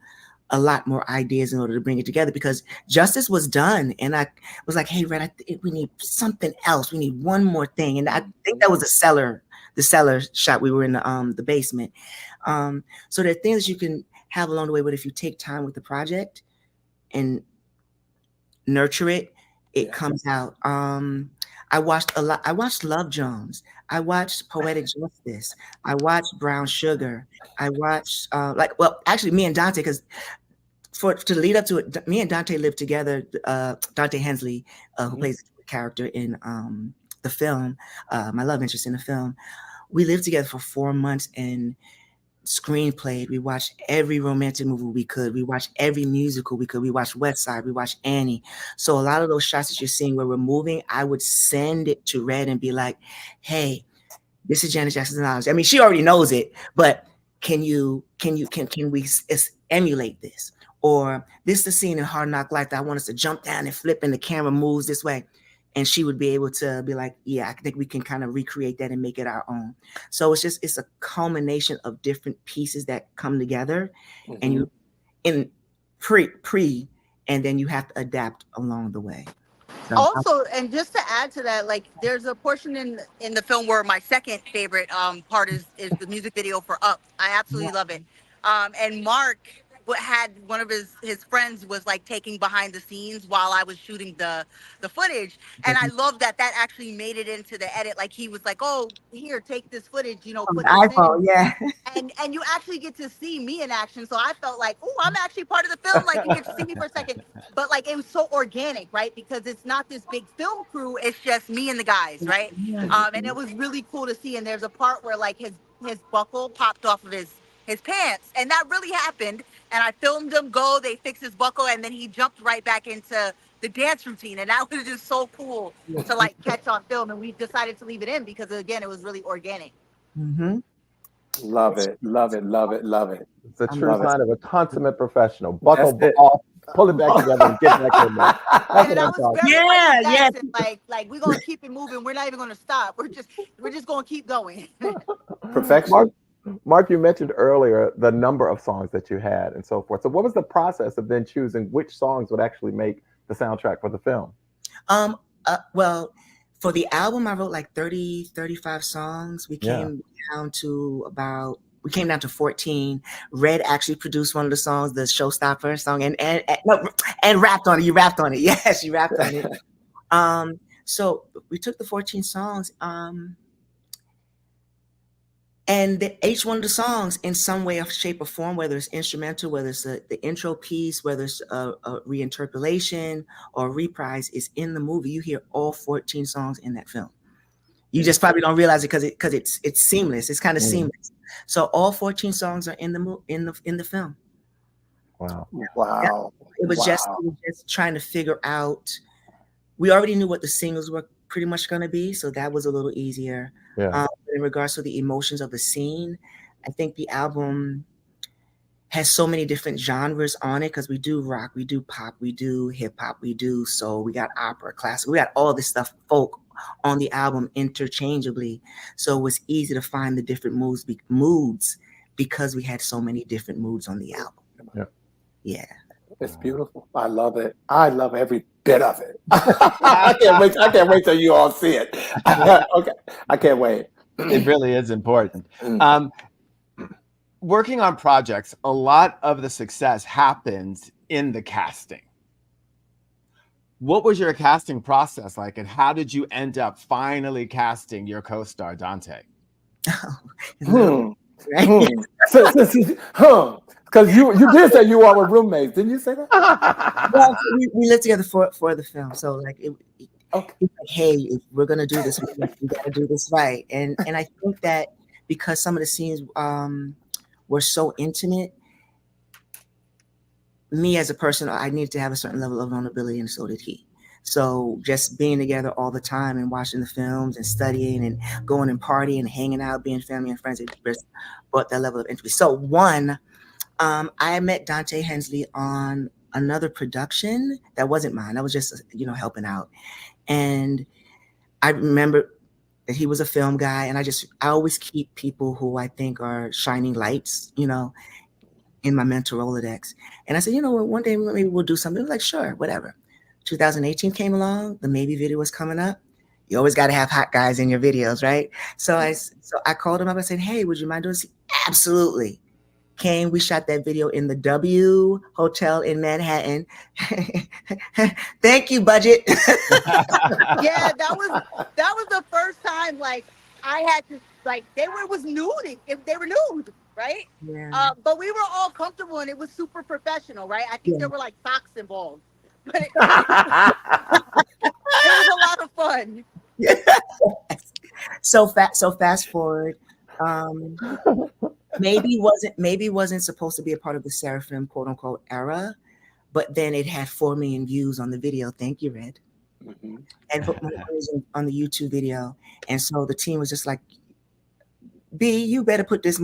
a lot more ideas in order to bring it together, because Justice was done. And I was like, hey, Red, we need something else. We need one more thing. And I think that was the cellar shot. We were in the basement. So there are things you can have along the way, but if you take time with the project and nurture it, it comes out. I watched Love Jones. I watched Poetic Justice. I watched Brown Sugar. I watched actually me and Dante, because to lead up to it, me and Dante lived together. Dante Hensley, who plays the character in the film, my love interest in the film, we lived together for 4 months and screenplayed. We watched every romantic movie we could. We watched every musical we could. We watched West Side. We watched Annie. So a lot of those shots that you're seeing where we're moving, I would send it to Red and be like, hey, this is Janet Jackson's knowledge. I mean, she already knows it, but can we emulate this? Or this is the scene in Hard Knock Life that I want us to jump down and flip and the camera moves this way. And she would be able to be like, yeah, I think we can kind of recreate that and make it our own. So it's a culmination of different pieces that come together, and you in pre, and then you have to adapt along the way. So, also, and just to add to that, like there's a portion in the film where my second favorite part is the music video for Up. I absolutely love it. And Mark had one of his friends was like taking behind the scenes while I was shooting the footage, and I love that actually made it into the edit. Like he was like, oh, here, take this footage, put this iPhone, yeah. And you actually get to see me in action. So I felt like, oh, I'm actually part of the film. Like you get to see me for a second, but like it was so organic, right? Because it's not this big film crew. It's just me and the guys, right? And it was really cool to see. And there's a part where like his buckle popped off of his pants, and that really happened. And I filmed him go, they fixed his buckle, and then he jumped right back into the dance routine. And that was just so cool to like catch on film. And we decided to leave it in because again, it was really organic. Love it. It's a true sign of a consummate professional. Buckle off, pull it back together, and get back in there. That's what yeah. Like we're gonna keep it moving. We're not even gonna stop. We're just gonna keep going. Perfection. Mark, you mentioned earlier the number of songs that you had and so forth. So what was the process of then choosing which songs would actually make the soundtrack for the film? Well, for the album, I wrote like 35 songs. We came down to 14. Red actually produced one of the songs, the Showstopper song, and rapped on it. You rapped on it. Yes, you rapped on it. So we took the 14 songs, and each one of the songs in some way, shape, or form, whether it's instrumental, whether it's the intro piece, whether it's a reinterpolation or reprise, is in the movie. You hear all 14 songs in that film. You just probably don't realize it because it's seamless. It's kind of seamless. So all 14 songs are in the film. Wow. It was just trying to figure out. We already knew what the singles were pretty much going to be, so that was a little easier. In regards to the emotions of the scene, I think the album has so many different genres on it, because we do rock, we do pop, we do hip hop, we do soul, we got opera, classical, we got all this stuff, folk, on the album interchangeably. So it was easy to find the different moods because we had so many different moods on the album. Yeah. It's beautiful. I love it. I love every bit of it. I can't wait till you all see it. Okay. I can't wait. It really is important. Working on projects, a lot of the success happens in the casting. What was your casting process like, and how did you end up finally casting your co-star Dante? Right? Because you did say you all were roommates, didn't you say that? Well, we lived together for the film, so like, okay. Hey, if we're gonna do this, we gotta do this right. And I think that because some of the scenes were so intimate, me as a person, I needed to have a certain level of vulnerability, and so did he. So just being together all the time and watching the films and studying and going and partying and hanging out, being family and friends, it brought that level of intimacy. So one, I met Dante Hensley on another production that wasn't mine. I was just, helping out. And I remember that he was a film guy, and I always keep people who I think are shining lights, in my mental Rolodex. And I said, one day maybe we'll do something. Like, sure, whatever. 2018 came along, the Maybe video was coming up. You always got to have hot guys in your videos, right? So I called him up. I said, hey, would you mind doing this? Absolutely. Came, we shot that video in the W Hotel in Manhattan. Thank you, budget. Yeah, that was the first time, like, I had to, like, it was nude. They were nude, right? Yeah. But we were all comfortable, and it was super professional, right? I think there were like socks involved, but it was a lot of fun. So fast forward. Maybe wasn't supposed to be a part of the SERAPHIM quote unquote era, but then it had 4 million views on the video. Thank you, Red. Mm-hmm. And put my nose on the YouTube video, and so the team was just like, B, you better put this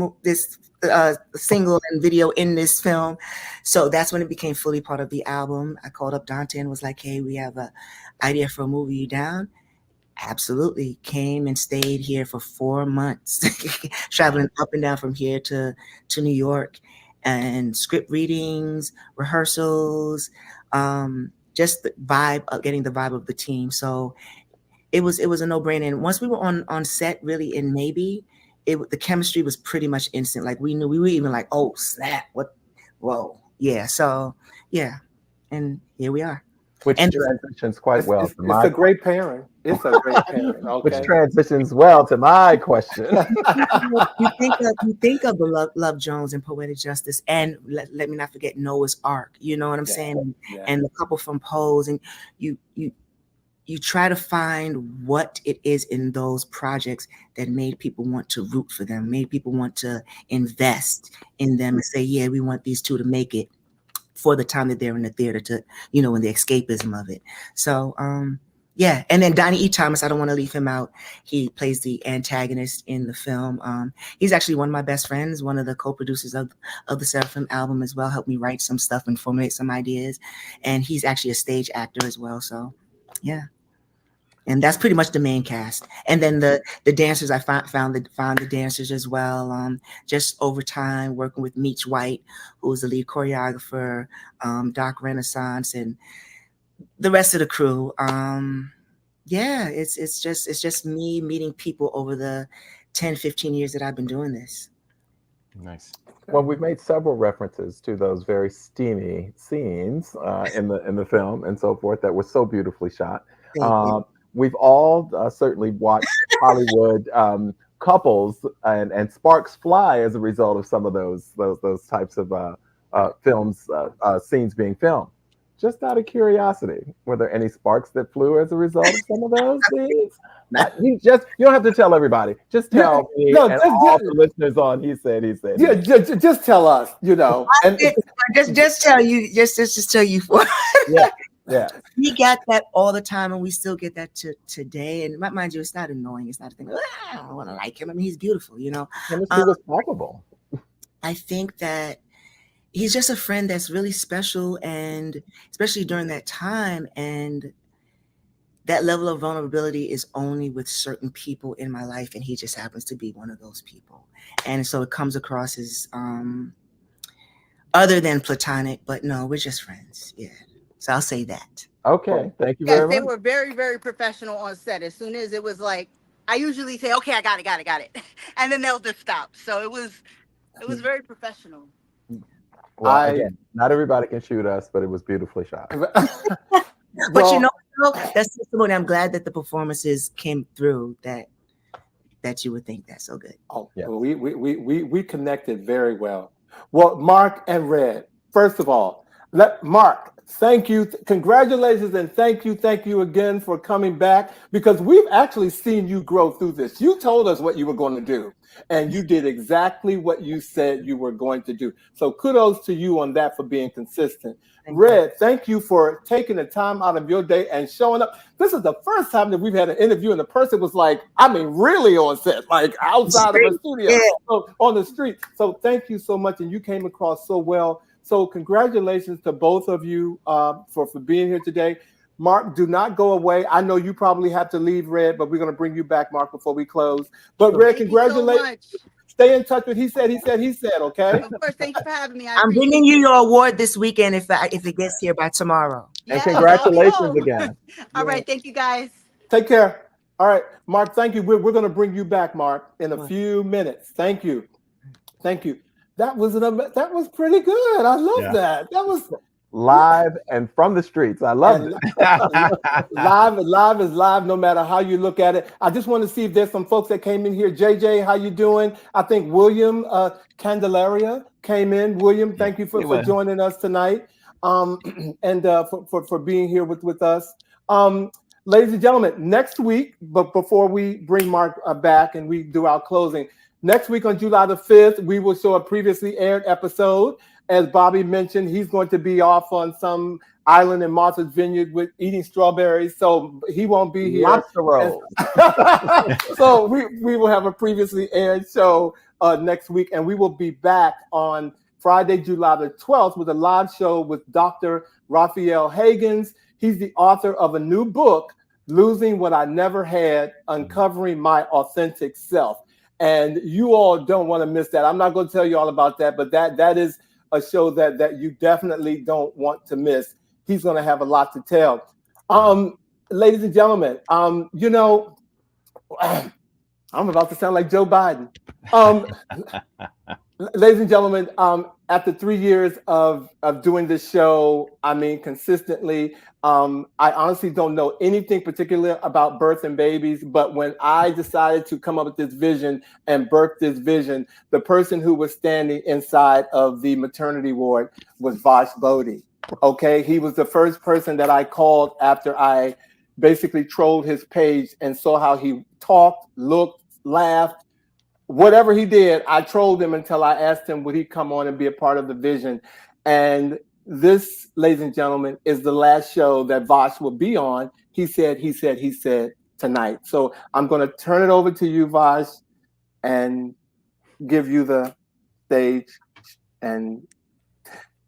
single and video in this film. So that's when it became fully part of the album. I called up Dante and was like, hey, we have an idea for a movie. You down? Absolutely. Came and stayed here for 4 months, traveling up and down from here to New York, and script readings, rehearsals, just the vibe of getting the vibe of the team. So it was a no-brainer. And once we were on set, really, in Maybe, the chemistry was pretty much instant. Like, we were even like, oh snap, whoa, yeah. So yeah, and here we are. Which transitions quite well to my. It's a great pairing. It's a great pairing. Okay. Which transitions well to my question. you think of the Love Jones and Poetic Justice, and let me not forget Noah's Ark. You know what I'm saying? Yeah. And the couple from Pose, and you try to find what it is in those projects that made people want to root for them, made people want to invest in them and say, yeah, we want these two to make it for the time that they're in the theater, to, in the escapism of it. So, yeah. And then Donnie E. Thomas, I don't want to leave him out. He plays the antagonist in the film. He's actually one of my best friends, one of the co-producers of the SERAPHIM album as well, helped me write some stuff and formulate some ideas. And he's actually a stage actor as well. So, yeah. And that's pretty much the main cast. And then the dancers, I found the dancers as well. Just over time, working with Meech White, who was the lead choreographer, Doc Renaissance, and the rest of the crew. Yeah, it's just me meeting people over the 10, 15 years that I've been doing this. Nice. Well, we've made several references to those very steamy scenes in the film and so forth that were so beautifully shot. We've all certainly watched Hollywood couples and sparks fly as a result of some of those types of films, scenes being filmed. Just out of curiosity, were there any sparks that flew as a result of some of those scenes? You don't have to tell everybody. Just tell me and all the listeners on He Said. Yeah, just tell us. And just tell you. Just tell you. Yeah. We got that all the time, and we still get that today. And mind you, it's not annoying. It's not a thing. I don't want to like him. I mean, he's beautiful, Chemistry was palpable. I think that he's just a friend that's really special, and especially during that time. And that level of vulnerability is only with certain people in my life, and he just happens to be one of those people. And so it comes across as other than platonic, but no, we're just friends. Yeah. So I'll say that. Okay. Thank you very much. They were very, very professional on set. As soon as it was like, I usually say, okay, I got it. And then they'll just stop. So it was very professional. Well, again, not everybody can shoot us, but it was beautifully shot. But you know, that's testimony. I'm glad that the performances came through that you would think that's so good. Oh, yeah. Well, we connected very well. Well, Mark and Red, first of all, Mark, thank you. Congratulations and thank you again for coming back, because we've actually seen you grow through this. You told us what you were going to do, and you did exactly what you said you were going to do. So kudos to you on that for being consistent. Red, thank you for taking the time out of your day and showing up. This is the first time that we've had an interview and the person was like, I mean, really on set, like outside of a studio, so, on the street. So thank you so much. And you came across so well. So congratulations to both of you for being here today. Mark, do not go away. I know you probably have to leave, Red, but we're going to bring you back, Mark, before we close. But Red, congratulations. So stay in touch with he said, okay? Of course, thank you for having me. I'm bringing you your award this weekend if it gets here by tomorrow. And congratulations again. All right, thank you guys. Take care. All right, Mark, thank you. We're going to bring you back, Mark, in a few minutes. Thank you. Thank you. That was pretty good. I love that. That was live and from the streets. I love it. Live is live, no matter how you look at it. I just want to see if there's some folks that came in here. JJ, how you doing? I think William Candelaria came in. William, thank you for joining us tonight, and for being here with us. Ladies and gentlemen, next week, but before we bring Mark back and we do our closing, next week on July the 5th, we will show a previously aired episode. As Bobby mentioned, he's going to be off on some island in Martha's Vineyard with eating strawberries, so he won't be here. Lobster rolls. So we will have a previously aired show next week, and we will be back on Friday, July the 12th with a live show with Dr. Raphael Hagens. He's the author of a new book, Losing What I Never Had, Uncovering My Authentic Self. And you all don't want to miss that. I'm not going to tell you all about that, but that is a show that you definitely don't want to miss. He's going to have a lot to tell. Ladies and gentlemen, you know, I'm about to sound like Joe Biden. Ladies and gentlemen, after 3 years of doing this show, I mean, consistently, I honestly don't know anything particular about birth and babies, but when I decided to come up with this vision and birth this vision, the person who was standing inside of the maternity ward was Vash Bodhi. Okay, he was the first person that I called after I basically trolled his page and saw how he talked, looked, laughed. Whatever he did, I trolled him until I asked him, would he come on and be a part of the vision? And this, ladies and gentlemen, is the last show that Vash will be on. He said tonight. So I'm going to turn it over to you, Vash, and give you the stage and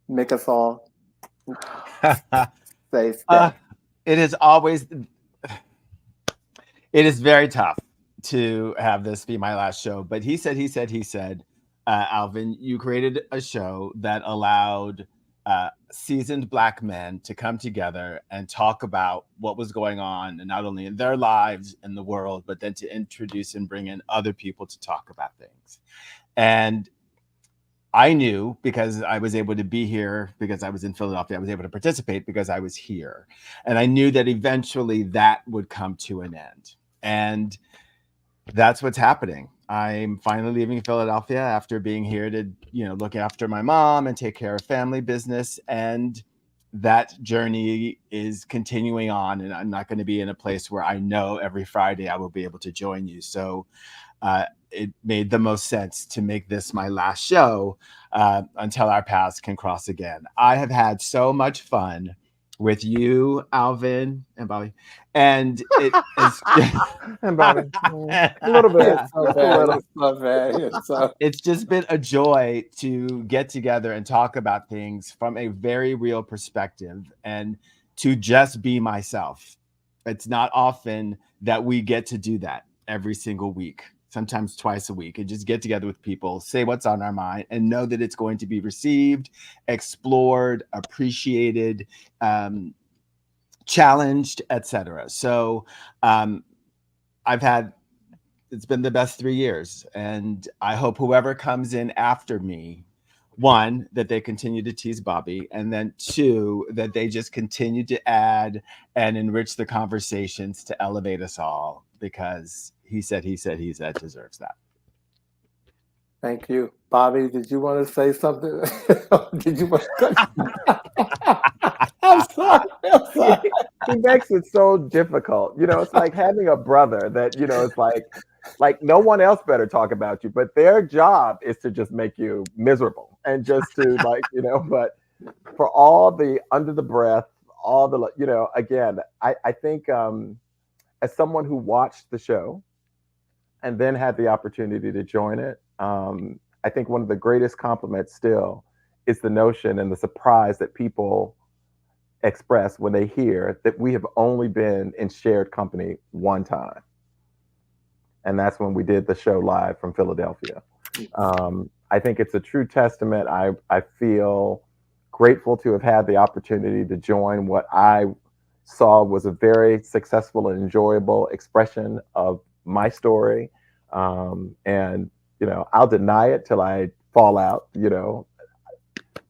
make us all say it is very tough to have this be my last show, but he said, Alvin, you created a show that allowed seasoned Black men to come together and talk about what was going on, and not only in their lives in the world, but then to introduce and bring in other people to talk about things. And I knew, because I was able to be here, because I was in Philadelphia, I was able to participate because I was here. And I knew that eventually that would come to an end. And that's what's happening. I'm finally leaving Philadelphia after being here to, look after my mom and take care of family business. And that journey is continuing on. And I'm not going to be in a place where I know every Friday I will be able to join you. So it made the most sense to make this my last show until our paths can cross again. I have had so much fun with you, Alvin, and Bobby, and it is and Bobby a little bit. It's just been a joy to get together and talk about things from a very real perspective and to just be myself. It's not often that we get to do that every single week, sometimes twice a week, and just get together with people, say what's on our mind, and know that it's going to be received, explored, appreciated, challenged, etc. So it's been the best 3 years, and I hope whoever comes in after me one, that they continue to tease Bobby, and then two, that they just continue to add and enrich the conversations to elevate us all, because he said deserves that. Thank you. Bobby, did you want to say something? Did you want to... I'm sorry. He makes it so difficult. You know, it's like having a brother that, you know, it's like no one else better talk about you, but their job is to just make you miserable and just to like, you know, but for all the under the breath, all the, you know, again, I think as someone who watched the show and then had the opportunity to join it, I think one of the greatest compliments still is the notion and the surprise that people express when they hear that we have only been in shared company one time. And that's when we did the show live from Philadelphia. I think it's a true testament. I feel grateful to have had the opportunity to join what I saw was a very successful and enjoyable expression of my story. And, you know, I'll deny it till I fall out, you know,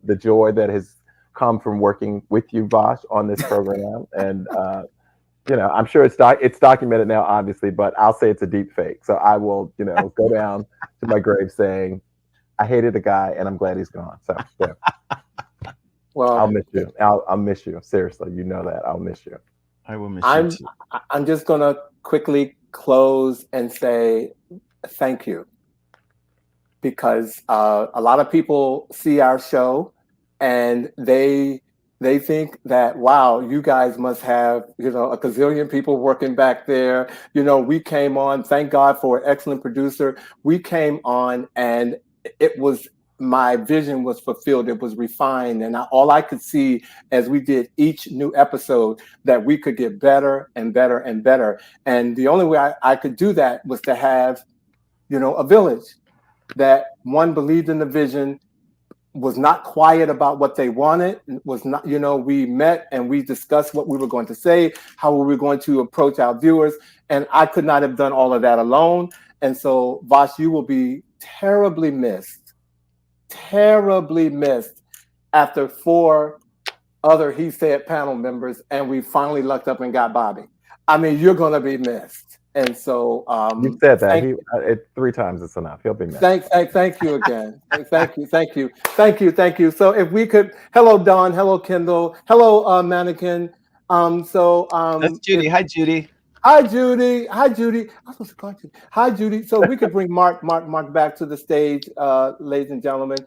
the joy that has come from working with you, Vosh, on this program. And, you know, I'm sure it's documented now, obviously, but I'll say it's a deep fake. So I will, you know, go down to my grave saying, I hated the guy and I'm glad he's gone. So, yeah. Well, I'll miss you. I'll miss you. Seriously, you know that. I'll miss you. I will miss you too. I'm just going to quickly close and say thank you. Because a lot of people see our show and they think that, wow, you guys must have, you know, a gazillion people working back there. You know, we came on, thank God for an excellent producer. We came on and it was, my vision was fulfilled. It was refined. And all I could see as we did each new episode that we could get better and better and better. And the only way I could do that was to have, you know, a village that one believed in the vision, was not quiet about what they wanted, was not, you know, we met and we discussed what we were going to say, how we were going to approach our viewers. And I could not have done all of that alone. And so, Vosh, you will be terribly missed after 4 other He Said panel members. And we finally lucked up and got Bobby. I mean, you're going to be missed. And so you said that 3 times is enough. He'll be missed. Thank you again. Thank you. So if we could, hello Dawn, hello Kendall, hello Mannequin. That's Judy. Hi Judy. Hi Judy. I'm supposed to call you. Hi Judy. So we could bring Mark back to the stage, ladies and gentlemen.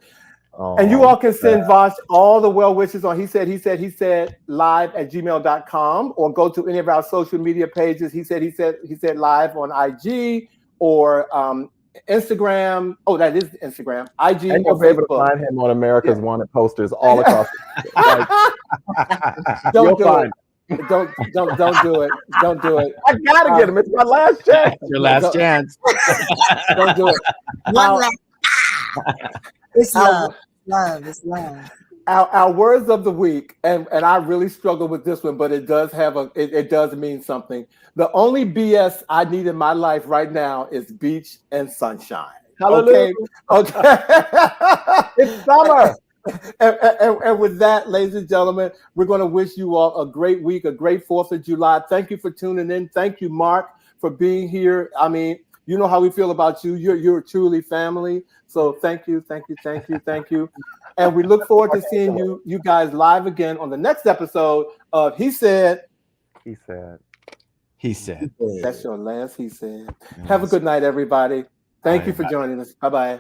And you all can send Vosh all the well wishes on he said live at gmail.com, or go to any of our social media pages. He said live on IG or Instagram. Oh, that is Instagram. IG. And you'll be able to find him on America's Wanted posters all across. Don't do it. Don't do it. Don't do it. I gotta get him. It's my last chance. Your last chance. Don't do it. It's love. It's love. Our words of the week, and I really struggle with this one, but it does have it does mean something. The only BS I need in my life right now is beach and sunshine. Hallelujah. Okay. It's summer. And with that, ladies and gentlemen, we're going to wish you all a great week, a great 4th of July. Thank you for tuning in. Thank you, Mark, for being here. I mean, you know how we feel about you. You're truly family. So thank you. And we look forward to seeing you guys live again on the next episode of He Said. That's your last He Said. Have a good night, everybody. Thank you for joining us. Bye-bye.